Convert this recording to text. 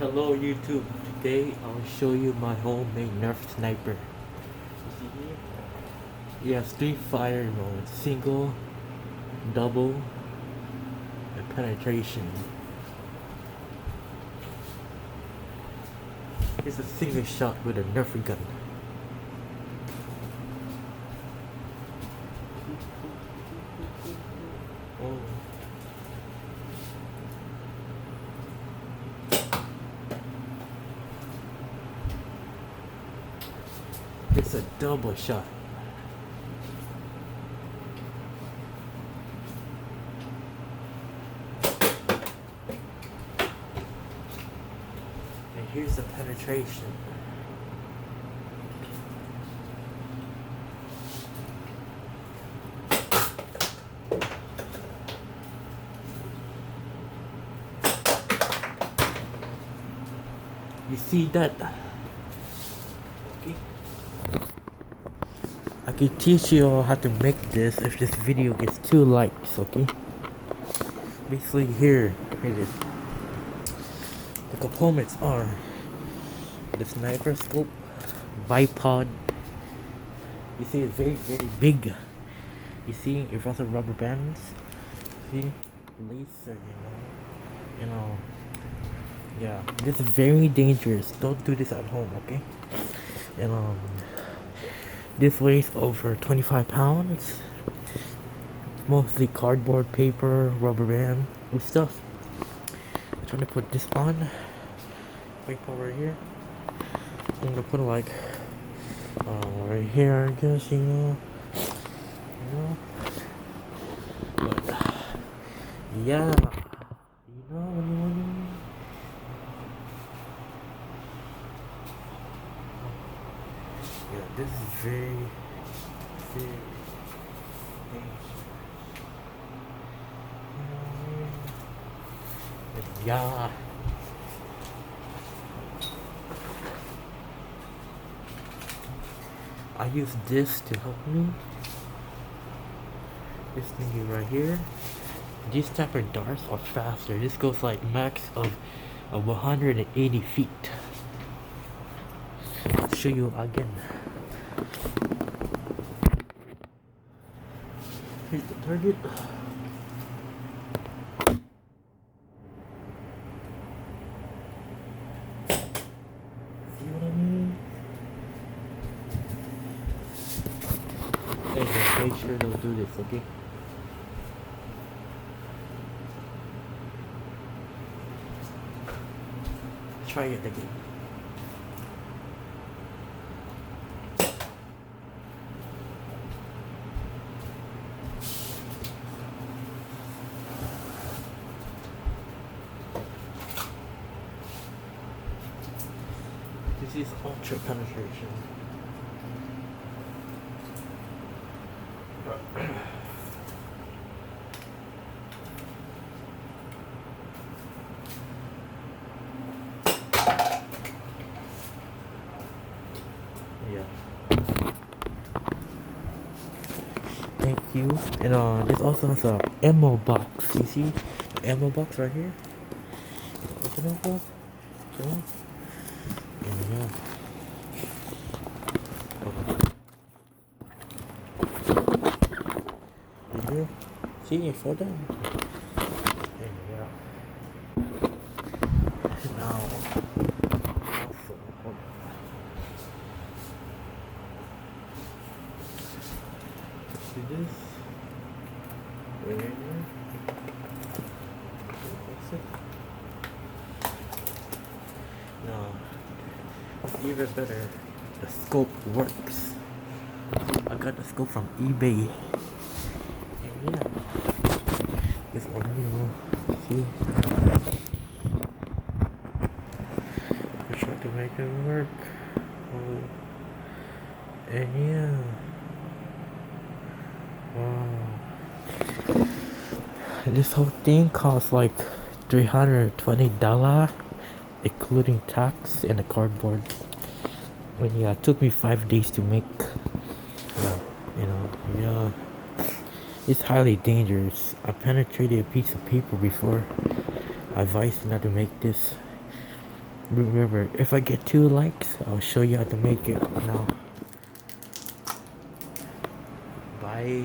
Hello YouTube. Today I'll show you my homemade Nerf sniper. You see here? You have three fire modes: single, double, and penetration. It's a single shot with a Nerf gun. Oh. It's a double shot. And here's the penetration. You see that? Okay. I can teach you all how to make this if this video gets 2 likes, okay? Basically here it is. The components are the sniper scope, bipod. You see it's very big. You see it also rubber bands. See? Laser, you know. Yeah, this is very dangerous. Don't do this at home, okay? And this weighs over 25 pounds. Mostly cardboard, paper, rubber band, and stuff. I'm trying to put this on. Wait over here. I'm gonna put it like right here, I guess, you know. But yeah, you know. Yeah, this is very dangerous. Yeah. I use this to help me. This thingy right here. These type of darts are faster. This goes like max of 180 feet. I'll show you again. Here's the target. See what I mean? Hey, make sure don't do this, okay? Try it again. This is ultra penetration. Yeah. Thank you. And this also has a ammo box. You see the ammo box right here? Open it up. Yeah. Yeah. See, you fall down. There you go. Now, also, hold on. See this? Right here. Fix it. Now, even better, the scope works. I got the scope from eBay. And yeah, this one, see? I tried to make it work. And yeah. Wow. This whole thing costs like $320, including tax and the cardboard. When yeah, it took me 5 days to make. Yeah. It's highly dangerous. I penetrated a piece of paper before. I advised not to make this. Remember, if I get 2 likes, I'll show you how to make it now. Bye.